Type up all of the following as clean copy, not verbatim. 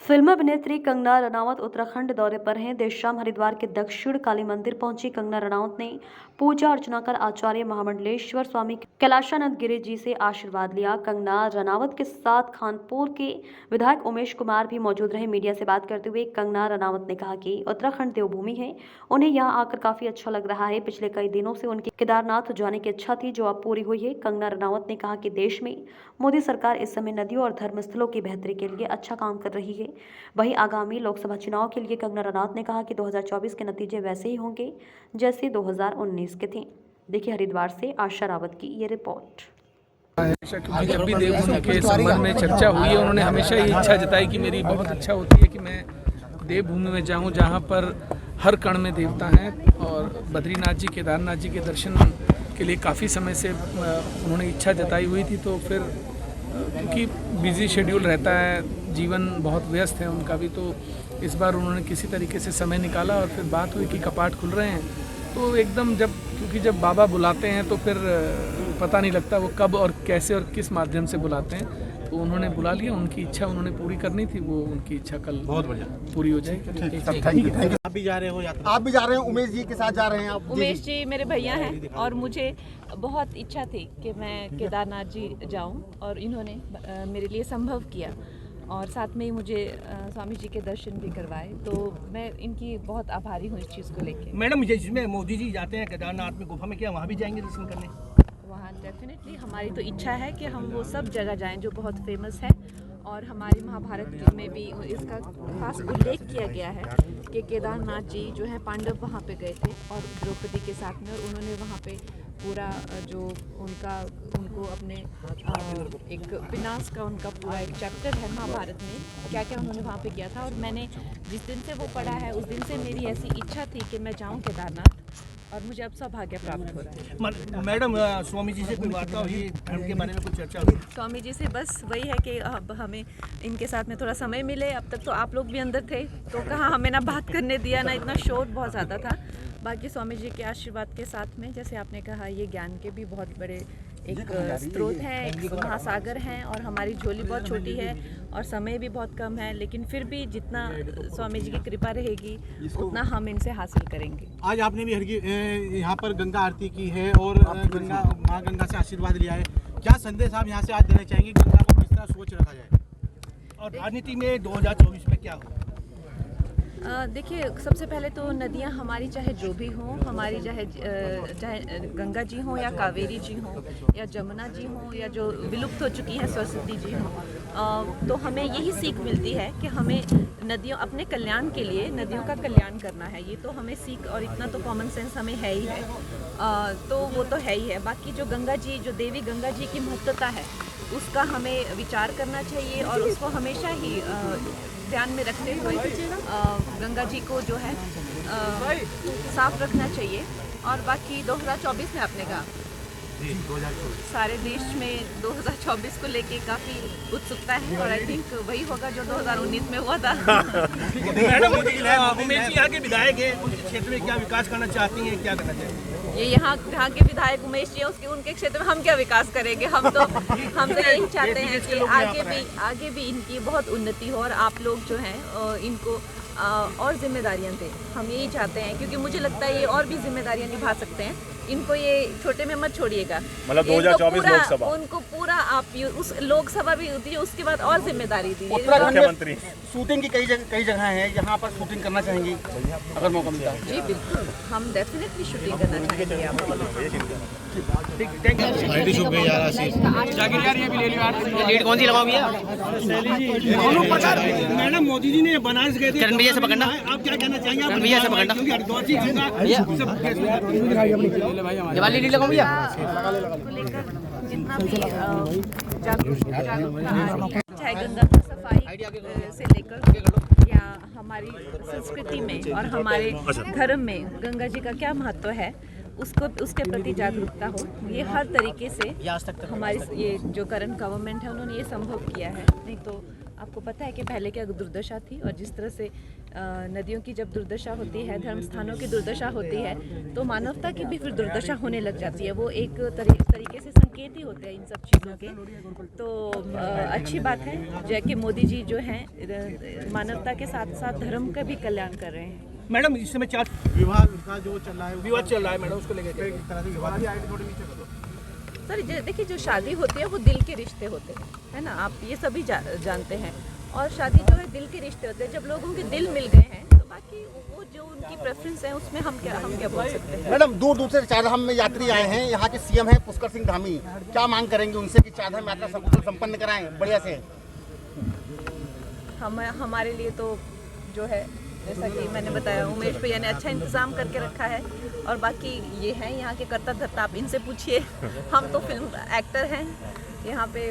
Film अभिनेत्री कंगना रनावत उत्तराखंड दौरे पर हैं। देर शाम हरिद्वार के दक्षिण काली मंदिर पहुंची कंगना रनावत ने पूजा अर्चना कर आचार्य महामंडलेश्वर स्वामी कैलाशानंद गिरी जी से आशीर्वाद लिया। कंगना रनावत के साथ खानपुर के विधायक उमेश कुमार भी मौजूद रहे। मीडिया से बात करते हुए कंगना रनावत ने कहा कि उत्तराखंड देवभूमि है, उन्हें यहाँ आकर काफी अच्छा लग रहा है। पिछले कई दिनों से उनकी केदारनाथ जाने की इच्छा थी, जो अब पूरी हुई है। कंगना रनावत ने कहा कि देश में मोदी सरकार इस समय नदियों और धर्मस्थलों की बेहतरी के लिए अच्छा काम कर रही है। वहीं आगामी लोकसभा चुनाव के लिए कंगना रनावत ने कहा कि 2024 के नतीजे वैसे ही होंगे जैसे 2019 के थे। देखिए हरिद्वार से आशा रावत की ये रिपोर्ट। क्योंकि जब भी देवभूमि के संबंध में चर्चा हुई है, उन्होंने हमेशा ये इच्छा जताई कि मेरी बहुत इच्छा होती है कि मैं देवभूमि में जाऊं जहां पर हर कण में देवता हैं। और बद्रीनाथ जी, केदारनाथ जी के दर्शन के लिए काफ़ी समय से उन्होंने इच्छा जताई हुई थी। तो फिर क्योंकि बिजी शेड्यूल रहता है, जीवन बहुत व्यस्त है उनका भी, तो इस बार उन्होंने किसी तरीके से समय निकाला और फिर बात हुई कि कपाट खुल रहे हैं। तो एकदम क्योंकि जब बाबा बुलाते हैं तो फिर पता नहीं लगता वो कब और कैसे और किस माध्यम से बुलाते हैं। तो उन्होंने बुला लिया, उनकी इच्छा उन्होंने पूरी करनी थी, वो उनकी इच्छा कल बहुत बढ़िया पूरी हो जाएगी। आप भी जा रहे हो यात्रा? आप भी जा रहे हैं, उमेश जी के साथ जा रहे हैं आप? उमेश जी मेरे भैया हैं और मुझे बहुत इच्छा थी कि मैं केदारनाथ जी जाऊं और इन्होंने मेरे लिए संभव किया और साथ में ही मुझे स्वामी जी के दर्शन भी करवाए। तो मैं इनकी बहुत आभारी हूँ इस चीज़ को लेके। मैडम, जिसमें मोदी जी जाते हैं केदारनाथ में गुफा में, क्या वहाँ भी जाएंगे दर्शन करने? वहाँ डेफिनेटली हमारी तो इच्छा है कि हम वो सब जगह जाएं जो बहुत फेमस है। और हमारी महाभारत में भी इसका खास उल्लेख किया गया है कि केदारनाथ जी जो है पांडव वहाँ पे गए थे और द्रौपदी के साथ में, और उन्होंने वहाँ पे पूरा जो उनको अपने एक विनाश का उनका पूरा एक चैप्टर है महाभारत में, क्या क्या उन्होंने वहाँ पे किया था। और मैंने जिस दिन से वो पढ़ा है उस दिन से मेरी ऐसी इच्छा थी कि मैं जाऊँ केदारनाथ, और मुझे अब सौभाग्य प्राप्त हो रहा है। मैडम, स्वामी जी से कोई वार्ता हुई, धर्म के बारे में कुछ चर्चा हुई? स्वामी जी से बस वही है कि अब हमें इनके साथ में थोड़ा समय मिले। अब तक तो आप लोग भी अंदर थे तो कहाँ हमें ना बात करने दिया, ना इतना शोर बहुत ज़्यादा था। बाकी स्वामी जी के आशीर्वाद के साथ में, जैसे आपने कहा, ये ज्ञान के भी बहुत बड़े एक स्रोत हैं, एक महासागर हैं, और हमारी झोली बहुत छोटी है और समय भी बहुत कम है, लेकिन फिर भी जितना स्वामी जी की कृपा रहेगी उतना हम इनसे हासिल करेंगे। आज आपने भी यहाँ पर गंगा आरती की है और माँ गंगा से आशीर्वाद लिया है, क्या संदेश आप यहाँ से आज देना चाहेंगे? गंगा को किस तरह सोच रखा जाए और राजनीति में 2024 में क्या हो? देखिए, सबसे पहले तो नदियाँ हमारी चाहे जो भी हों, हमारी चाहे गंगा जी हों या कावेरी जी हों या जमुना जी हों या जो विलुप्त हो चुकी हैं सरस्वती जी हों, तो हमें यही सीख मिलती है कि हमें नदियों अपने कल्याण के लिए नदियों का कल्याण करना है। ये तो हमें सीख, और इतना तो कॉमन सेंस हमें है ही है। तो वो तो है ही है। बाकी जो गंगा जी, जो देवी गंगा जी की महत्वता है, उसका हमें विचार करना चाहिए और उसको हमेशा ही ध्यान में रखते हुए गंगा जी को जो है साफ रखना चाहिए। और बाकी 2024 में आपने कहा सारे देश में 2024 को लेके काफ़ी उत्सुकता है, और आई थिंक वही होगा जो 2019 में हुआ था। मैडम, उमेश जी यहाँ के विधायक हैं, उनके क्षेत्र में क्या विकास करना चाहती हैं, क्या करना चाहिए? ये यहाँ के विधायक उमेश जी, उसके उनके क्षेत्र में हम क्या विकास करेंगे? हम तो यही चाहते हैं कि आगे भी इनकी बहुत उन्नति हो और आप लोग जो हैं इनको और जिम्मेदारियां दें। हम यही चाहते हैं, क्योंकि मुझे लगता है ये और भी जिम्मेदारियां निभा सकते हैं। इनको ये छोटे में मत छोड़िएगा। मतलब 2024 लोकसभा, उनको पूरा आप उस लोकसभा भी होती है, उसके बाद और जिम्मेदारी दीजिए। मुख्यमंत्री शूटिंग की कई जगह हैं, यहाँ पर शूटिंग करना चाहेंगी अगर मौका मिलता है? जी बिल्कुल, हम डेफिनेटली शूटिंग करना चाहेंगे। आप कौन सी लगाओ भैया? मैडम, मोदी जी ने बनारस गए थे, करण भैया से पकड़ना। आप क्या कहना चाहेंगे? करण भैया से पकड़ना। दिवाली लीड लगाओ भैया। जितना भी चाहे गंगा की सफाई से लेकर या हमारी संस्कृति में और हमारे धर्म में गंगा जी का क्या महत्व है, उसके प्रति जागरूकता हो, ये हर तरीके से हमारी ये जो करंट गवर्नमेंट है उन्होंने ये संभव किया है। नहीं तो आपको पता है कि पहले क्या दुर्दशा थी, और जिस तरह से नदियों की जब दुर्दशा होती है, धर्म स्थानों की दुर्दशा होती है, तो मानवता की भी फिर दुर्दशा होने लग जाती है। वो एक तरीके से संकेत ही होते हैं इन सब चीज़ों के। तो अच्छी बात है जो कि मोदी जी जो हैं मानवता के साथ साथ धर्म का भी कल्याण कर रहे हैं। मैडम इस समय 4 विवाह का जो चल रहा है, विवाद चल रहा है मैडम, उसको लेकर एक तरह से विवाद थोड़े नीचे कर दो। सर देखिए, जो शादी होती है वो दिल के रिश्ते होते हैं, है ना, आप ये सभी जानते हैं। और शादी जो है दिल के रिश्ते होते हैं। जब लोगों के दिल मिल गए हैं तो बाकी वो जो उनकी प्रेफरेंस है उसमें हम क्या बोल सकते हैं। मैडम दूर दूर से चारधाम में यात्री आए हैं, यहाँ के सीएम हैं पुष्कर सिंह धामी, क्या मांग करेंगे उनसे कि चारधाम यात्रा संपन्न कराएं बढ़िया से? हमारे लिए तो जो है, जैसा कि मैंने बताया, उमेश भैया ने अच्छा इंतज़ाम करके रखा है। और बाकी ये हैं यहाँ के कर्ता धर्ता, आप इनसे पूछिए। हम तो फिल्म एक्टर हैं यहाँ पे,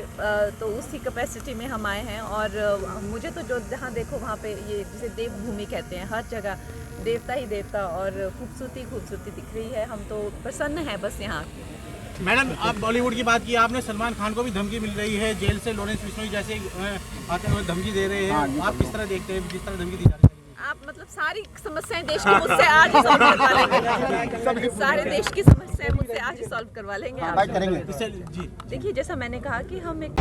तो उसी कैपेसिटी में हम आए हैं। और मुझे तो जो जहाँ देखो वहाँ पे ये जिसे देवभूमि कहते हैं, हर जगह देवता ही देवता और खूबसूरती दिख रही है। हम तो प्रसन्न हैं बस यहाँ। मैडम, आप बॉलीवुड की बात की आपने, सलमान खान को भी धमकी मिल रही है जेल से, लॉरेंस बिश्नोई जैसे आते हुए धमकी दे रहे हैं, आप किस तरह देखते हैं जिस तरह धमकी दी जा रही है? आप मतलब सारी समस्याएं देश की मुझसे आज ही सॉल्व करवा लेंगे। सारे देश की समस्याएं मुझसे आज ही सॉल्व करवा लेंगे आप। करेंगे जी देखिए, जैसा मैंने कहा कि हम एक